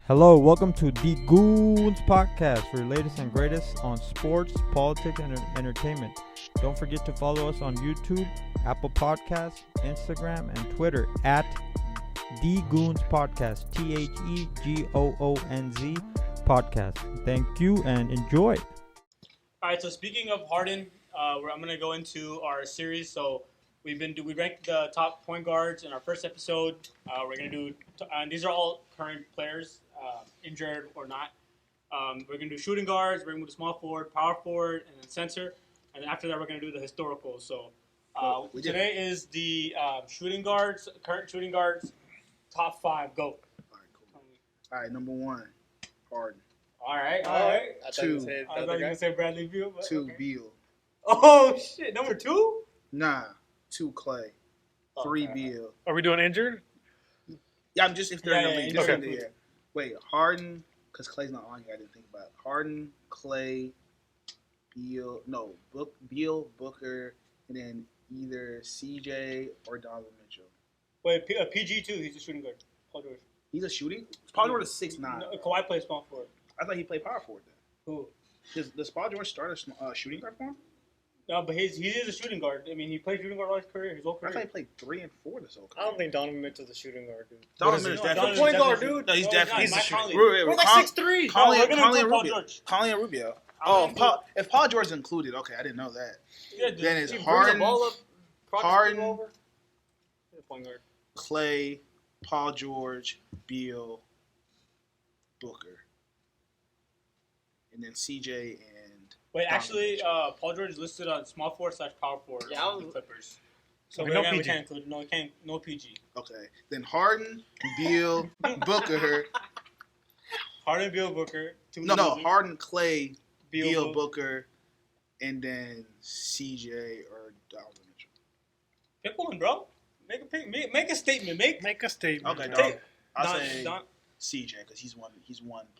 Hello, welcome to the Goonz podcast for your latest and greatest on sports, politics, and entertainment. Don't forget to follow us on YouTube, Apple Podcasts, Instagram, and Twitter at the Goonz podcast, TheGoonz podcast. Thank you and enjoy. All right, so speaking of Harden, I'm going to go into our series. So we ranked the top point guards in our first episode. We're going to do, and these are all current players, injured or not. We're going to do shooting guards, we're going to do small forward, power forward, and then center. And then after that, we're going to do the historical. So today is the current shooting guards, top 5. Go. All right, cool. All right, number 1, Harden. All right. I thought 2, you said I thought you were going to say Bradley Beal. 2, Okay. Beal. Oh, shit. Number 2? Nah, 2, Clay. 3, Beal. Are we doing injured? Yeah, I'm just if they're in the league. Just okay. in the, Wait, Harden, because Clay's not on here. I didn't think about it. Harden, Clay, Beal. No, Beal, Booker, and then either CJ or Donovan Mitchell. Wait, PG too. He's a shooting guard. Paul George. He's a shooting? Paul George is 6'9". No, Kawhi plays small forward. I thought he played power forward then. Who? Does Paul George start a shooting guard for him? No, but he is a shooting guard. I mean, he played shooting guard all his career, his whole I career. thought he played 3 and 4 this whole I career. don't think Donovan Mitchell's a shooting guard, dude. Donovan Mitchell's definitely. Point guard, dude. No, he's No, definitely. he's not. He's Mike a Conley. shooter. We're like 6'3". Conley we're gonna and include Paul Rubio. George. Conley and Rubio. I'm Oh, gonna if Paul George is included, okay, I didn't know that. Yeah, Then it's he brings Harden, the ball up, crosses Harden, people over. He's a point guard. Clay, Paul George, Beal, Booker, and then CJ and. Wait, Donovan actually, Mitchell. Paul George is listed on small forward / power forward Yeah, on the Clippers. So Okay, we no can't PG. include. No, we can't. No PG. Okay, then Harden, Beal, Booker. Harden, Beal, Booker. No, losers. Harden, Clay, Beal, Booker. Booker, and then CJ or Donovan Mitchell. Pick one, bro. Make a pick. Make a statement. Make a statement. Okay, bro. dog. I'll say Don, CJ because he's won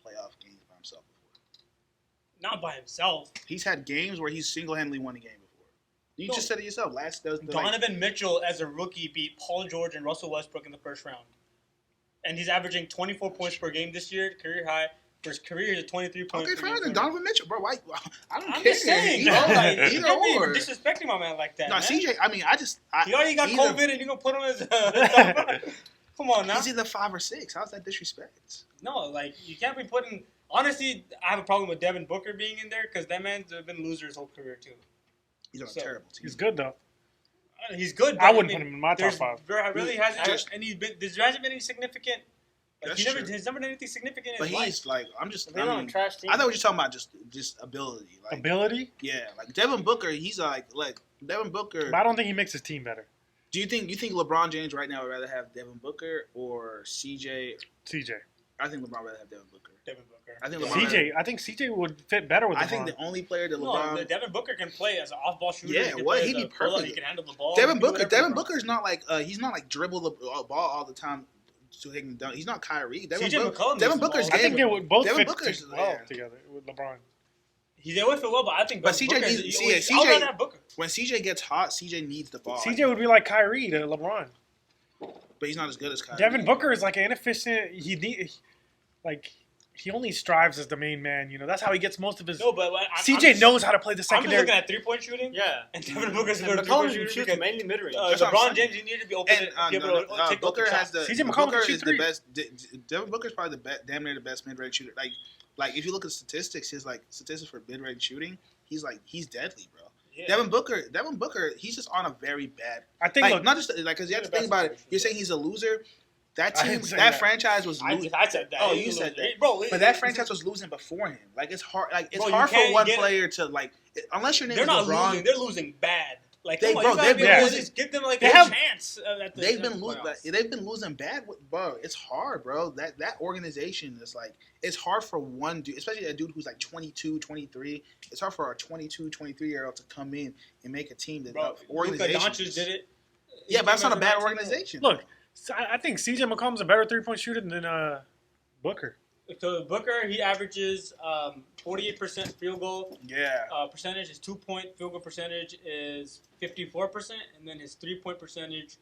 playoff games by himself before. not by himself. He's had games where he's single-handedly won a game before. You No. just said it yourself. Donovan Mitchell, as a rookie, beat Paul George and Russell Westbrook in the first round. And he's averaging 24 points per game this year, career high. For his career, he's a 23 points Okay, per game. fine. Then Donovan Mitchell, bro. Why? I don't I'm care. just saying, bro. Either, Like, you either can't be or. disrespecting my man like that, No, man. CJ. I mean, He already got either- COVID, and you're gonna put him as. Come on now. He's either 5 or 6. How's that disrespect? No, like you can't be putting. Honestly, I have a problem with Devin Booker being in there because that man's been a loser his whole career too. He's on a So, terrible team. He's good, though. He's good. But I wouldn't put him in my top there's- 5. There really hasn't, Just- and there hasn't been any significant. Like That's true. he's never done anything significant in But his life. he's like, I'm just. They're I on a mean, trash team. I thought we were talking about just ability. Like, Ability? yeah, like Devin Booker. He's like Devin Booker. But I don't think he makes his team better. Do you think LeBron James right now would rather have Devin Booker or CJ? CJ. I think LeBron would rather have Devin Booker. Devin Booker. I think LeBron. CJ. I think CJ would fit better with LeBron. I think the only player that No, LeBron. Devin Booker can play as an off-ball shooter. Yeah, he can what? play He'd as be a puller, perfect. He can handle the ball. Devin he can do Booker. whatever, Devin bro. Booker's not like he's not like dribble the ball all the time so he can dunk. He's not Kyrie. CJ McCollum Devin needs the Booker's ball. I think they game. would both Devin fit Booker's well there. together with LeBron. He's always fit well, but I think. But Devin CJ Booker needs- is- CJ I'd rather have Booker. When CJ gets hot, CJ needs the ball. CJ would be like Kyrie to LeBron. But he's not as good as Kyrie. Devin Booker is like an inefficient. He only strives as the main man. You know, that's how he gets most of his. No, but CJ knows how to play the I'm just secondary. looking at 3-point shooting. Yeah, And Devin Booker's a and good McCollum 3-point shooter. shoots because, mainly mid range. That's what I'm LeBron saying. James, you need to be open. And be able to take Booker open has shots. the CJ McCollum Booker can is shoot the three. best. Devin Booker's probably damn near the best mid range shooter. Like if you look at statistics, his statistics for mid range shooting, he's deadly, bro. Yeah. Devin Booker, he's just on a very bad. I think. Like, not just because you have to think about it. You're saying he's a loser. That I team, didn't say that that. franchise was losing. I said that. Oh, He you was said losing. that. Bro. But that franchise was losing before him. Like it's hard. Like it's Bro, you hard for can't one get- player to like unless your name They're is not LeBron. losing. They're losing bad. Like, They- come on, bro, you gotta they've be been able to losing- just give them like they a have- chance. At the They've been playoffs. they've been losing bad, bro. It's hard, bro. That organization is like it's hard for one dude, especially a dude who's like 22, 23. It's hard for a 22, 23-year-old to come in and make a team that Bro, Luka organization. Doncic did it. Yeah, but that's not a bad Organization. organization. Look, I think CJ McCollum's a better 3-point shooter than Booker. So Booker, he averages 48% field goal Yeah. percentage. His 2-point field goal percentage is 54%, and then his 3-point percentage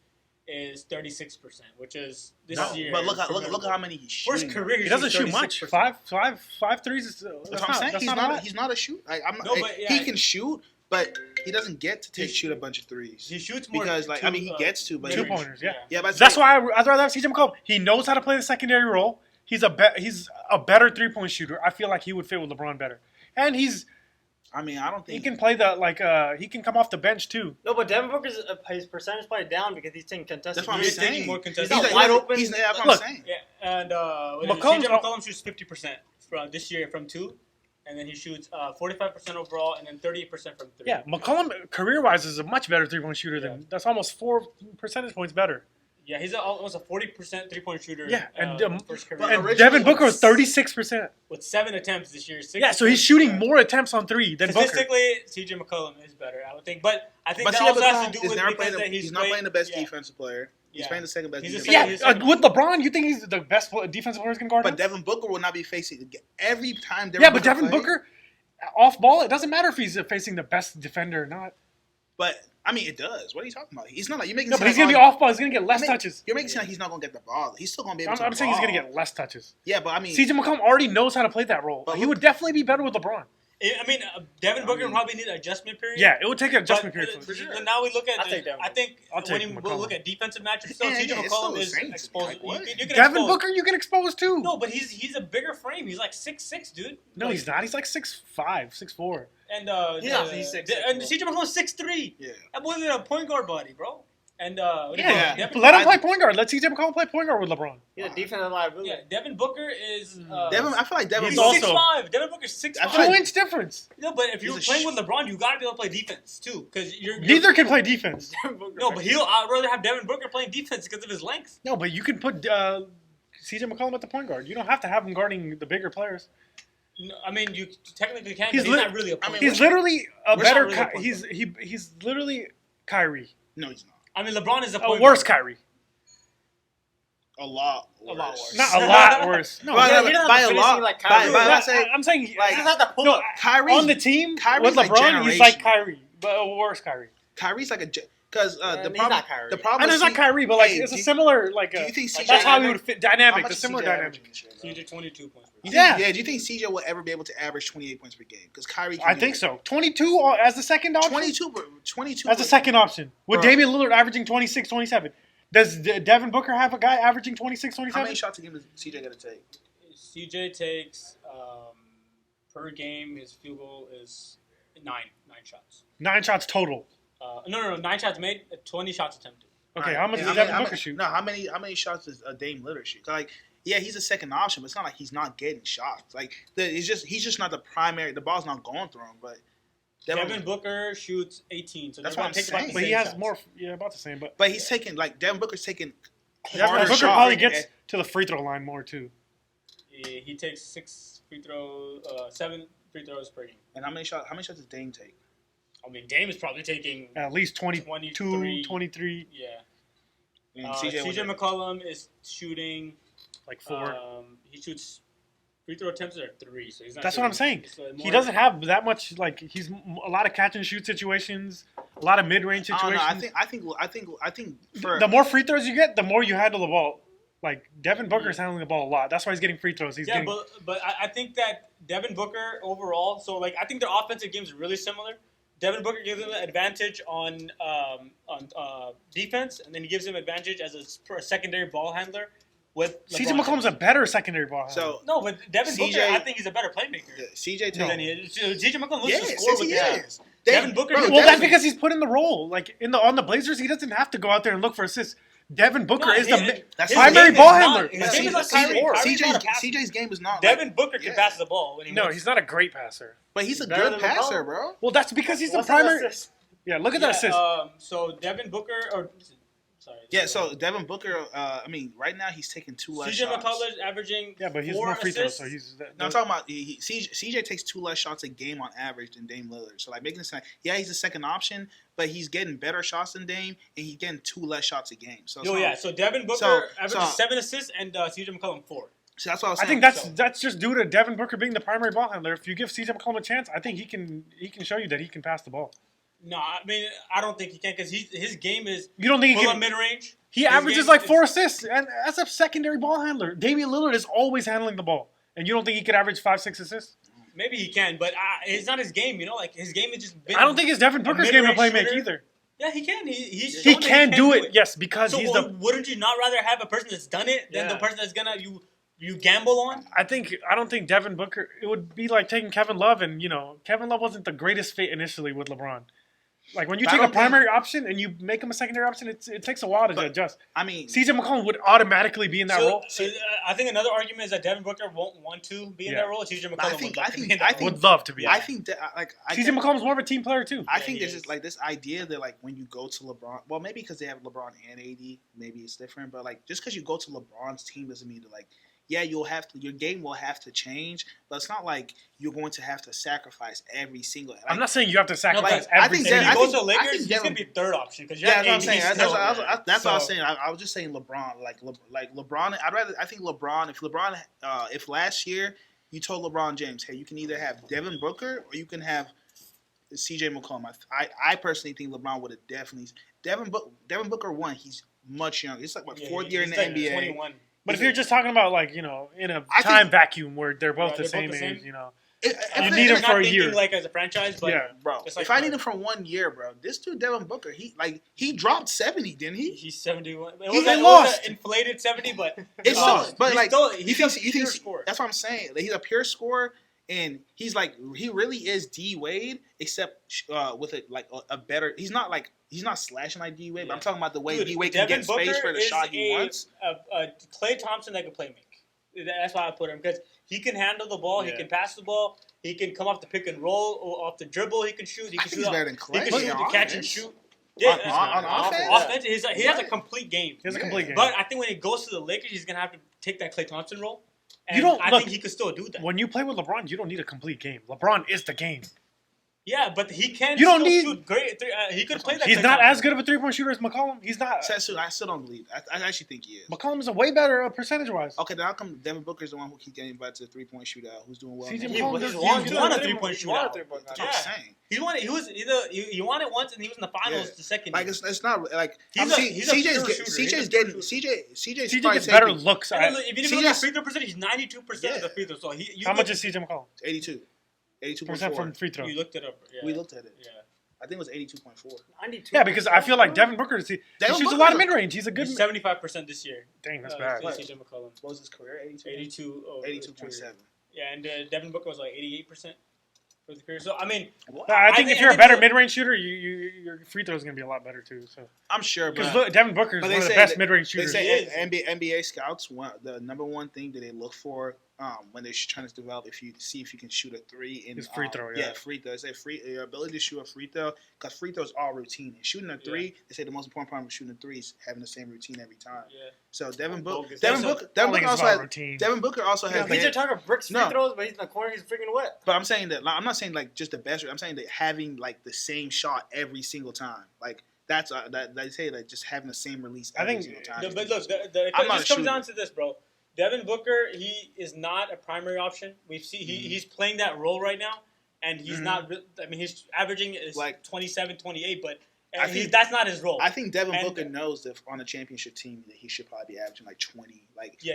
is 36%, which is this No, year. but look at how many he's First shooting. career, He doesn't shoot much. 36%. Five threes. Is, That's what I'm saying. He's not a shoot. Like, I'm not, No, but, yeah. he can shoot, but he doesn't get to shoot a bunch of threes. He shoots more because, like, I mean, he gets to, but 2-pointers. Yeah. Yeah, but That's why I'd rather have CJ McCollum. He knows how to play the secondary role. He's a better 3-point shooter. I feel like he would fit with LeBron better. And I mean, I don't think he can play he can come off the bench too. No, but Devin Booker's his percentage probably down because he's taking contested. That's what I'm He's saying. taking more contested. He's not shots. wide open. That's what Look, I'm saying. Yeah, and McCollum's- CJ McCollum shoots 50% from this year from 2, and then he shoots 45% overall, and then 38% from 3. Yeah, McCollum career-wise is a much better 3-point shooter than that's almost 4 percentage points better. Yeah, he's almost a 40% 3-point shooter. Yeah, and first but career. and originally Devin Booker was was- 36%. With 7 attempts this year. 6 Yeah, so he's attempts. shooting more attempts on 3 than Booker. Statistically, CJ McCollum is better, I would think. But I think But that CJ also has to McCollum do is with never because playing. that He's not playing the best defensive player. He's Yeah. playing the second best. He's a defensive second- player. Yeah, with LeBron, you think he's the best defensive player is going to guard But him? Devin Booker will not be facing every time. Yeah, but Devin plays- Booker, off ball, it doesn't matter if he's facing the best defender or not. But I mean, it does. What are you talking about? He's not like you're making. No, it but he's sound going to like- be off ball. He's going to get less touches. You're making it sound like he's not going to get the ball. He's still going to be able to. I'm saying he's going to ball. get less touches. Yeah, but I mean, CJ McCollum already knows how to play that role. But He would definitely be better with LeBron. I mean, Devin Booker probably need an adjustment period. Yeah, it would take an adjustment But, period for him. so now we look at. I'll take Devin I think I'll take when you McCollum. look at defensive matchups, though, Yeah, CJ yeah, it's still McCollum the is same to me. exposed. Like, what? You can Devin expose. Booker, you can expose too. No, but he's a bigger frame. He's like 6'6", dude. No, Like, he's not. He's like 6'5", 6'4". And Yeah, he's 6'6", and bro. CJ McCollum's 6'3". yeah. That boy's a point guard body, bro. And what do you Yeah, call it? Devin, let him play point guard. Let CJ McCollum play point guard with LeBron. He's a defensive liability. yeah, Devin Booker is. Devin, I feel like Devin. He's He's Booker- also- 6'5". Devin Booker's 6'5". I feel like- 2-inch difference. No, but if you're He's a playing with LeBron, you gotta be able to play defense too, because you're. Neither can play defense. Devin Booker, No, but I'd rather have Devin Booker playing defense because of his length. No, but you can put CJ McCollum at the point guard. You don't have to have him guarding the bigger players. No, I mean, you technically can, He's but he's lit- not really a point I mean, guard. He's literally a We're better. not really a point He's literally Kyrie. No, he's not. I mean, LeBron is a A point worse guard. Kyrie. A lot A lot worse. Not a lot worse. No, By- he doesn't by have a the lot. finishing like by- Kyrie. by- No, let's say, I'm saying like, He doesn't have to pull no, up. Kyrie's on the team Kyrie's with like LeBron, he's like generational. Kyrie, but a worse Kyrie. Kyrie's like because the And he's problem. not Kyrie. The problem. I know is it's not Kyrie, but like hey, it's a do you- similar like. do you think like, CJ? That's how he dynamic? would fit. How Dynamic, much the is similar CJ dynamic. averaging this year, though? CJ 22 points. You Yeah. think, yeah. Do you think CJ will ever be able to average 28 points per game? Because Kyrie. Can I do think that. so. 22 as the second option. 22. As a second option. With Bro. Damian Lillard averaging 26, 27. Does Devin Booker have a guy averaging 26, How 27? many shots a game does CJ got to take? CJ takes per game. His field goal is 9 shots. 9 shots total. No, 9 shots made, 20 shots attempted. Okay, Alright, how much and does how many- Devin how Booker many- shoot? No, how many shots does Dame Lillard shoot? Like, yeah, he's a second option, but it's not like he's not getting shots. Like, he's just not the primary. The ball's not going through him. But Devin Booker shoots 18. So That's they're what I'm gonna take about saying. the But he same has shots. more, about the same. But he's taking like Devin Booker's taking. Devin harder Booker shots. probably gets to the free throw line more too. He takes 7 free throws per game. And how many shots does Dame take? I mean, Dame is probably taking. At least 22, 23. 23, Yeah. And CJ McCollum is shooting. like 4. He shoots free throw attempts are 3. So he's not. That's what I'm saying. It's, He more- doesn't have that much. Like he's a lot of catch and shoot situations, a lot of mid range I don't situations. know. I think for The more free throws you get, the more you handle the ball. Like Devin Booker is handling the ball a lot. That's why he's getting free throws. He's Yeah, getting. but I think that Devin Booker overall. So like I think their offensive games are really similar. Devin Booker gives him an advantage on defense, and then he gives him advantage as a secondary ball handler. With CJ LeBron McCollum's a better secondary ball handler. so no, but Devin Booker, CJ I think he's a better playmaker CJ takes. than he is. CJ McCollum looks to Yes, score yes, with he his hands. is. Devin Booker- bro, Well, Well, that's Devin- because he's put in the role. Like on the Blazers, he doesn't have to go out there and look for assists. Devin Booker is the That's his primary game ball is handler. not- His But game is not CJ Kyrie. Kyrie's not a passer. CJ's game is not. Devin like, Booker can yeah. pass the ball when he No, wants. he's not a great passer. But he's a Better good than passer, McCollum. bro. Well, that's because he's the What's primary. the assist? Yeah, look at that assist. So Devin Booker, or sorry. Yeah, so Devin Booker, I mean, right now he's taking 2 less CJ shots. McCullough's averaging. Yeah, but he's 4 more free throws, assists. so he's. No, I'm talking about CJ takes 2 less shots a game on average than Dame Lillard. So like making it sound, yeah, he's a second option, but he's getting better shots than Dame, and he's getting 2 less shots a game. So, So Devin Booker so- averages so- 7 assists and CJ McCollum 4. so that's what I was I saying. think that's just due to Devin Booker being the primary ball handler. If you give CJ McCollum a chance, I think he can show you that he can pass the ball. No, I mean I don't think he can because his game is You don't think he full can? of mid range. He averages like 4 assists, and as a secondary ball handler, Damian Lillard is always handling the ball. And you don't think he could average 5-6 assists? Maybe he can, but it's not his game. You know, like his game is just. I don't think it's Devin Booker's game to play make shooter. either. Yeah, he can. He can do it. Yes, because so he's the. Wouldn't you not rather have a person that's done it than the person that's gonna you gamble on? I don't think Devin Booker. It would be like taking Kevin Love, and Kevin Love wasn't the greatest fit initially with LeBron. Like when you take a primary option and you make him a secondary option, it takes a while to adjust. I mean, CJ McCollum would automatically be in that role. So I think another argument is that Devin Booker won't want to be in that role. CJ McCollum would love to be. I think that CJ McCollum's more of a team player too. I think there's just like this idea that like when you go to LeBron, well maybe because they have LeBron and AD, maybe it's different. But like just because you go to LeBron's team doesn't mean that like. Yeah, your game will have to change, but it's not like you're going to have to sacrifice every single. Like, I'm not saying you have to sacrifice If every single. If he goes to the Lakers, he's going to be third option because that's what I'm saying. That's what I was saying. I was just saying LeBron, like LeBron. I think LeBron. If last year you told LeBron James, hey, you can either have Devin Booker or you can have CJ McCollum. I personally think LeBron would have definitely Devin Booker won. He's much younger. It's like fourth year in the NBA. 21. But if you're just talking about like in a time vacuum where they're both the same age, you need him for a year. Like as a franchise, but bro. If I need him for 1 year, bro, this dude Devin Booker, he dropped 70, didn't he? He's 71. He lost. An inflated 70, but it's he thinks that's what I'm saying. Like, he's a pure scorer. And he's like, he really is D Wade, except with a better. He's not slashing like D Wade, but I'm talking about the way D Wade can get space for the shot he wants. Klay Thompson that can play make. That's why I put him because he can handle the ball, he can pass the ball, he can come off the pick and roll or off the dribble. He can shoot. He can shoot. He's better than Klay. He can shoot the catch and shoot. Yeah, on offense, he has a complete game. He has a complete game. But I think when he goes to the Lakers, he's gonna have to take that Klay Thompson role. And I think he could still do that. When you play with LeBron, you don't need a complete game. LeBron is the game. Yeah, but he can shoot great. He could play that. He's not as good of a three-point shooter as McCollum. He's not. I still don't believe. I actually think he is. McCollum is a way better percentage-wise. Okay, then how come Devin Booker's the one who keeps getting invited to the three-point shootout? Who's doing well? He won a three-point shootout. That's what I'm saying. He won it once, and he was in the finals the second. Like it's not like CJ's CJ better looks. If you look at free throw percentage, he's 92% of the free throw. So how much is CJ McCollum? 82% from free throw. You looked it up. Yeah. We looked at it. Yeah. I think it was 82.4. 92. Yeah, because I feel like Devin Booker, he shoots a lot of mid-range. He's a good... 75% this year. Dang, that's bad. CJ McCollum. What was his career? 82.7. Yeah, and Devin Booker was like 88% for the career. So, I mean... I think if you're a better mid-range shooter, your free throw is going to be a lot better, too. So I'm sure, because Devin Booker is one of the best mid-range shooters. They say NBA scouts, the number one thing that they look for when they're trying to develop, if you can shoot a three in free throw, free throw. They say your ability to shoot a free throw, because free throws are routine. And shooting a three, they say the most important part of shooting a three is having the same routine every time. Yeah. So Devin Booker also has. He's talking bricks free throws, but he's in the corner. He's freaking wet. But I'm saying that I'm not saying like just the best. I'm saying that having like the same shot every single time, like. That's that they say like just having the same release every single time. But look, it just comes down to this, bro. Devin Booker, he is not a primary option. He's playing that role right now, and he's not. I mean, his averaging is like 27, 28, but that's not his role. I think Devin Booker knows that on a championship team that he should probably be averaging like 20,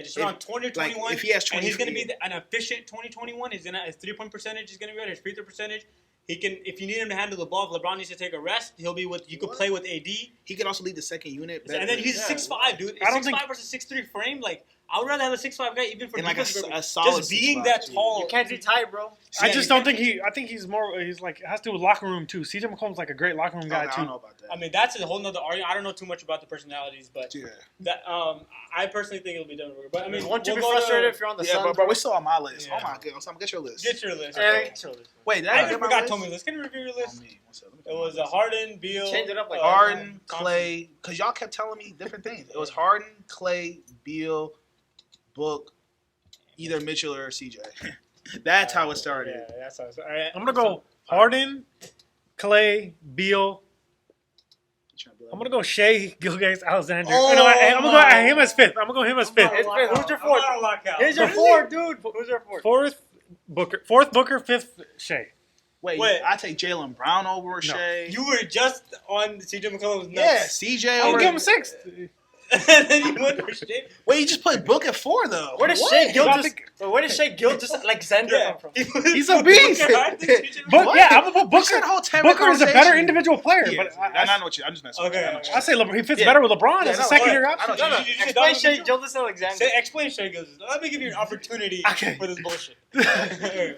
just around 20 or 21. Like if he has 20, and he's going to be an efficient 20-21. His 3-point percentage is going to be good. His free throw percentage. He can, if you need him to handle the ball, if LeBron needs to take a rest, he'll be with. You could play with AD. He can also lead the second unit better. And then he's 6'5", dude. 6'5" versus 6'3" frame. Like I would rather have a 6'5" guy, even for like a solid just being that tall. You can't be tight, bro. I just don't think he. I think he's more. He's like it has to do with locker room too. CJ McCollum's like a great locker room guy too. I don't know about that. I mean, that's a whole nother argument. I don't know too much about the personalities, but that I personally think it'll be Devin Booker. But I mean, won't you be frustrated if you're on the Suns? But we're still on my list. Oh my goodness, get your list. Get your list. Wait, I forgot to tell me this. Can you review your list? It was a Harden, Beal. Change it up like Harden, Klay, because y'all kept telling me different things. It was Harden, Klay, Beal, Book, either Mitchell or CJ. That's how it started. Yeah, that's how it started. All right. I'm gonna go Harden, Klay, Beal. I'm gonna go Shai, Gilgeous-Alexander. I'm gonna go him as fifth. Who's your fourth? Here's your fourth, dude. Who's your fourth? Fourth Booker, fifth Shai. Wait, Wait. I take Jalen Brown over Shai. You were just on CJ McCollum's nuts. Yeah, CJ I'll over. give him 6. And then you went for Shai. Wait, you just put Book at 4 though. Where does What? Shai Gilgeous? I think- Where does Shai Gilgeous Alexander come from? He's a beast. But What? yeah, I'm gonna put What's Booker. that whole 10 Booker is a better conversation? individual player, He but is. I know what you. I'm just messing. Okay, with you. okay. I say he fits Yeah. better with LeBron Yeah, as a no, secondary I option. know. No, You- you Explain Donovan Shai Mitchell? Gilgeous Alexander. Explain Shai Gilgeous. Let me give you an opportunity Okay. for this bullshit.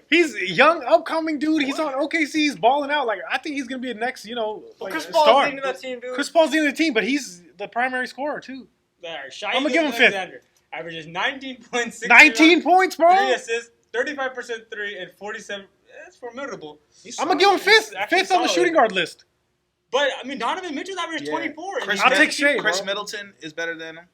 He's a young, upcoming dude. He's on OKC. He's balling out. Like I think he's gonna be a next, like, Chris a Paul's star. leading that team, dude. Chris Paul's leading the team, but he's the primary scorer too. There, Shai I'ma give him Gilgeous fifth. Alexander averages 19.6. 19 points, bro. 3 assists, 35% 3, and 47. That's formidable. I'm gonna give him fifth. Actually Fifth on the solid. shooting guard list. But I mean, Donovan Mitchell's averaged Yeah. 24. and Chris he's I'll Mid- take Shai, Chris bro. Middleton is better than him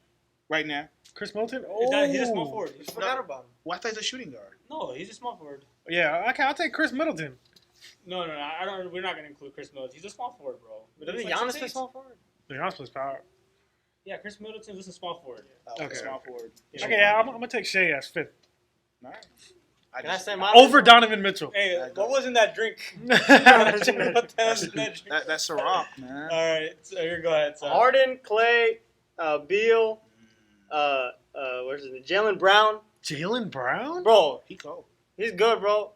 right now. Chris Middleton. He's a small Oh, forward. I forgot about him. Well, I thought he's a shooting guard. No, he's a small forward. yeah. Okay, I'll take Chris Middleton. No, I don't. We're not gonna include Chris Middleton. He's a small forward, bro. Doesn't He's like Giannis 6'8". play small forward? The Giannis plays power. Yeah, Chris Middleton is a small forward. Okay. Small forward. Yeah. Okay, yeah, I'm gonna take Shai as fifth All right. Can I say mine? over Donovan Mitchell. Hey, Yeah, what was in that drink? That's Ciroc, man. All right, so here, go ahead. So. Harden, Clay, Beal, where's his name? Jalen Brown. Jalen Brown. Bro, He cold. he's good, bro.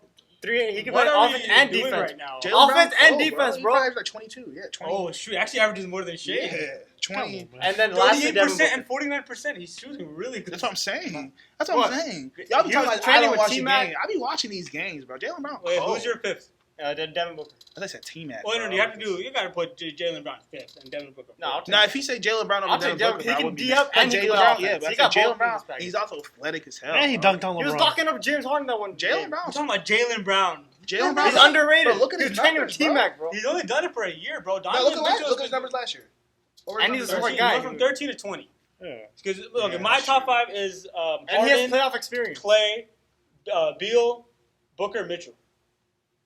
He can What play are offense we and doing defense. right now? Jalen Offense Brown and cold, defense, He bro. probably like 22. Yeah, 20. Oh shoot! Actually, averages more than Shai. yeah, 20. Come on, man. And then lastly, 38% Devin and 49%. He's shooting really good. That's what I'm saying. That's what I'm What? saying. Y'all be He talking was like I training don't with watch the T-Mac. game. I be watching these games, bro. Jalen Brown. Wait, cold. who's your fifth? Devin Booker. I said T-Mac. Well, no, bro. you gotta put Jalen Brown fifth and Devin Booker. No, I'll fourth. take- Now, if he say Jalen Brown over I'll Devin take Devin- Booker, he I can wouldn't be D up mad. and he can Jalen play Brown, offense. yeah, but He I got said both Jalen in Brown, his package. he's also athletic as hell. And he bro. dunked on LeBron. He was locking up James Harden that one. Jalen game. Brown. I'm talking about Jalen Brown. Jalen Brown. He's underrated. Bro, look at He's his training numbers, with T-Mac, bro. He's only done it for a year, bro. No, Donovan look at Mitchell's his numbers last year. What were his And he's numbers a smart last guy. year? He went from 13 to 20. Yeah. Because look, Yeah, my that's top true. 5 is And he has Harden, playoff experience. Clay, Beal, Booker, Mitchell.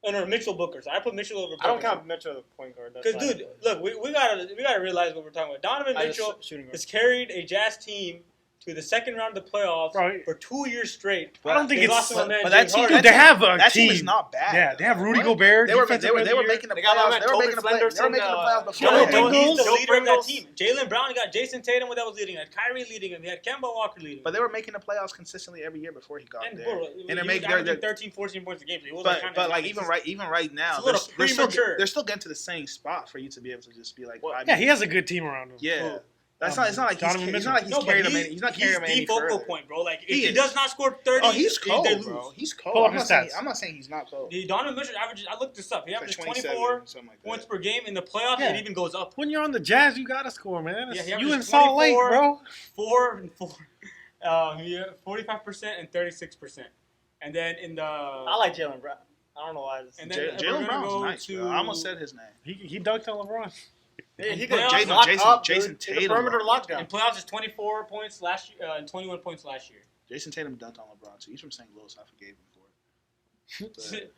Oh, no, Mitchell, Booker. So I put Mitchell over. I don't Booker. count Mitchell as a point guard. That's Because, fine. dude, look, we gotta realize what we're talking about. Donovan I just Mitchell shooting guard. has carried a Jazz team to the second round of the playoffs Bro, for 2 years straight. I don't think They it's. lost to my man but that James team- Harden. Dude, they have a That team. team is not bad. Yeah, they have Rudy What? Gobert. They were defensive man of the year. making the They got my playoffs. man They were Toby making the playoffs. They were Flenderson, making the playoffs before. Joe Joe that. Ingles. He's the Joe leader of that Pringles. team. Jalen Brown got Jason Tatum that was leading. He had Kyrie leading him. He had Kemba Walker leading him. But they were making the playoffs consistently every year before he got And, there. bro, And he they're was making averaging 13, 14 points a game. So he was but like even right now, It's a little premature. they're still getting to the same spot for you to be able to just be like, I Yeah, mean, he has a good team around him. yeah. It's not like Donovan he's not like No, he's but carrying him any. He's not carrying him any the focal further. point, bro. Like, if He he is. does not score 30, Oh, he's they cold, lose. bro. He's Pull cold. up I'm his not saying stats. I'm not saying he's not cold. The Donovan Mitchell averages, I looked this up. He Like averages 27, 24 something like points that. per game. In the playoffs, Yeah. it even goes up. When you're on the Jazz, you gotta score, man. Yeah, he You in averages Salt Lake, 24. bro. 4 and 4. 45% and 36%. And then in the... I like Jalen Brown. I don't know why. And then we're Jalen gonna Brown's go nice. to- Bro. I almost said his name. He dunked on LeBron. He playoffs, could lock up, Jason dude. Tatum The perimeter In lockdown. playoffs, is 24 points last year and 21 points last year. Jason Tatum dunked on LeBron too. He's from St. Louis. I forgave him for it.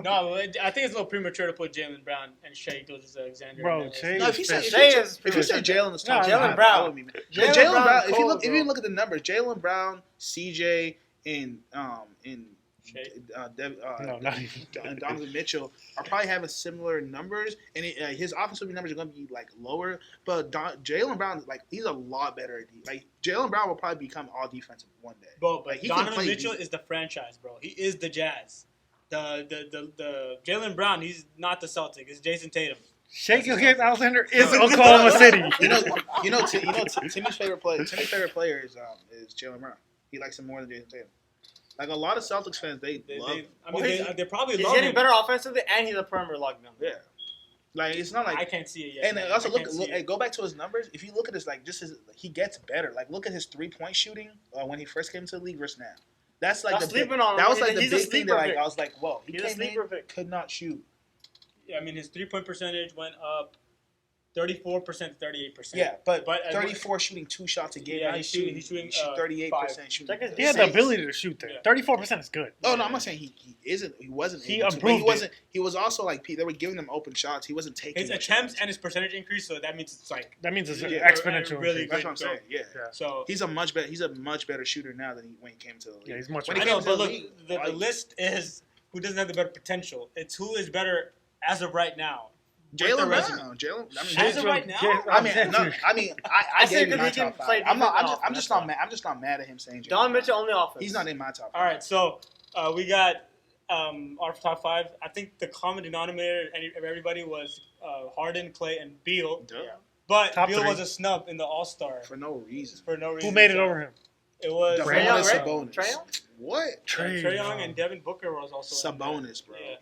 No, I think it's a little premature to put Jalen Brown and Shai Gilgeous-Alexander. Bro, in that list. Shai No, if you said Shai is Jalen is top No, five, Jalen Brown. I wouldn't be mad. But Jalen Jalen Brown Brown, is if cold, you bro. look at the numbers, Jalen Brown, CJ, and Shai. No, not even. and Donovan Mitchell are probably having similar numbers, and his offensive numbers are going to be like lower. But Jalen Brown, like he's a lot better at like Jalen Brown will probably become all defensive one day. But Like, he can Donovan play Mitchell defense. is the franchise, bro. He is the Jazz. The Jalen Brown, he's not the Celtic. It's Jason Tatum. Shai Gilgeous-Alexander is Oklahoma City. Timmy's favorite player. Timmy's favorite player is Jalen Brown. He likes him more than Jason Tatum. Like a lot of Celtics fans, they love him. They probably He's love getting him. better offensively, and he's a perimeter lockdown. Yeah, like it's not like. I can't see it yet. And man. also I look, can't see hey, it. go back to his numbers. If you look at his he gets better. Like look at his 3-point shooting when he first came to the league versus now. That's like Stop the big, sleeping on him. that was like the He's a big thing that sleeper like pick. I was like, whoa, he He's a came sleeper in, pick. could not shoot. Yeah, I mean, his 3-point percentage went up 34% to 38%. Yeah, but But, 34 shooting 2 shots a game. Yeah, now he's shooting 38% shooting. Check his He had the Saints. ability to shoot there. Yeah. 34% is good. Oh no, I'm not saying he isn't. He wasn't. He able to, but improved he wasn't. He was also like they were giving him open shots. He wasn't taking his the attempts shots. and his percentage increased, so that means it's like That means it's Yeah, exponential. really increase. That's what I'm saying. Yeah. so. He's a much better shooter now than when he came to the league. Yeah, he's much When he I came know, to but the look, league, the list is who doesn't have the better potential. It's who is better as of right now. Jalen resume. Brown. Jalen. As of right now? I gave him my he can top play 5. defense I'm just not mad at him saying Jalen Don Brown. Mitchell only offense. He's not in my top 5. All right, so we got our top 5. I think the common denominator of everybody was Harden, Clay, and Beal. Duh. But Top Beal 3. was a snub in the All-Star For no reason. for no reason. Who made it over him? It was Trae Young, right? Sabonis. Trae Young? What? Trae Young and Devin Booker was also in there. Sabonis, bro. Yeah.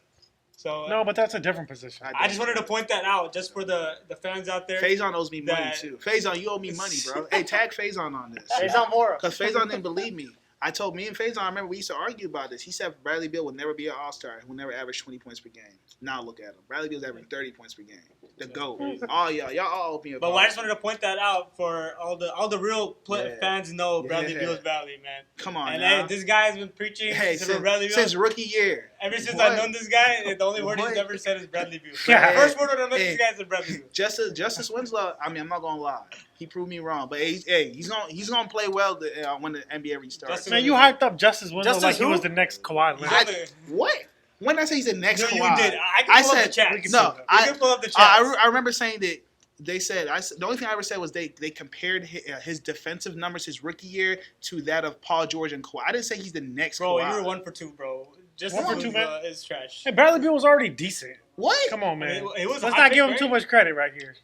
So No, but that's a different position. I just wanted to point that out just for the fans out there. Faison owes me money that- too. Faison, you owe me money, bro. Hey, tag Faison on this. He's on Mora. Because Faison didn't believe me. I told me and Faison, I remember we used to argue about this. He said Bradley Beal would never be an all-star. He would never average 20 points per game. Now look at him. Bradley Beal's averaging 30 points per game. The GOAT. All y'all all owe me a But ball. I just wanted to point that out for all the real Yeah. fans know Bradley Yeah. Beal's Bradley, man. Come on And now. hey, this guy has been preaching since Bradley Beal. since rookie year. Ever since What? I've known this guy, the only word What? he's ever said is Bradley Beal. Yeah. The first word when I met Hey. this guy is Bradley Beal. Justice Winslow, I mean, I'm not going to lie. He proved me wrong. But he's gonna play well when the NBA restarts. Justice- Man, you hyped up Justice Winslow Justice like he who? was the next Kawhi Leonard. What? When did I say he's the next No, Kawhi? you did. I can pull up the chat. we can No, see I can pull up the chat. I remember saying that they said the only thing I ever said was they compared his defensive numbers his rookie year to that of Paul George and Kawhi. I didn't say he's the next Bro, Kawhi. you were 1 for 2, bro. Just 1 for 2, man. is trash. Hey, Bradley Beal was already decent. What? Come on, man. It was a Let's high not pick, give him right? too much credit right here.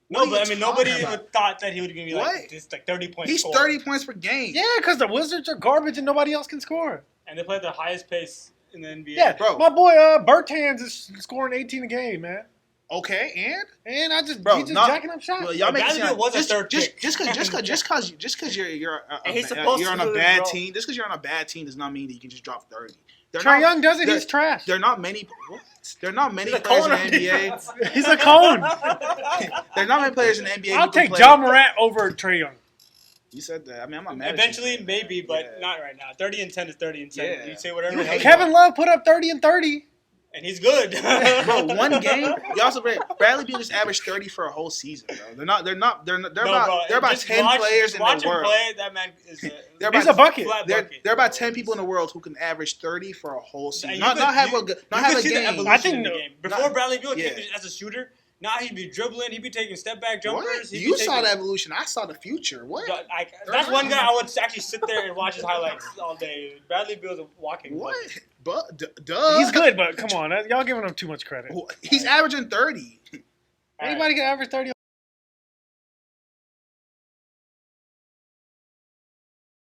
No, What are but I you mean, nobody talking would about? thought that he would give me like What? just like 30 points. He's 30 points per game. Yeah, because the Wizards are garbage and nobody else can score. And they play at the highest pace in the NBA. Yeah, Bro. my boy Bertans is scoring 18 a game, man. Okay, and And he's Bro, just no- jacking up shots. well, y'all make it Bradley Beal sound was a third pick. just because you're And he's supposed you're on to a lose, bad bro. team. Just because you're on a bad team does not mean that you can just drop 30. Trae Young does it. there- He's trash. There are not many. What? There are not many He's a players in cone the on NBA. defense. He's a cone. There are not many players in the NBA. I'll who can take play. John Morant over Trae Young. You said that. I mean, I'm not mad. Eventually, at you. maybe, but Yeah. not right now. 30 and 10 is 30 and 10. Yeah. You say whatever. You the hell hate you Kevin want. Love put up 30 and 30. And he's good. Bro, one game. You also Bradley Beal just averaged 30 for a whole season, bro. They're about 10 players in watch the him world. play. That man is They're He's about- a bucket. flat There bucket. are about 10 people in the world who can average 30 for a whole season. And Not have a you game. see the evolution I think in the no- game. Before not- Bradley Beal yeah. came as a shooter, now he'd be dribbling, he'd be taking step back jumpers. What? he'd be You saw taking- the evolution. I saw the future. What? That's one guy I would actually sit there and watch his highlights all day. Bradley Beal's a walking What? bucket. But duh. He's good, but come on. Y'all giving him too much credit. He's averaging 30. All right. Anybody can average 30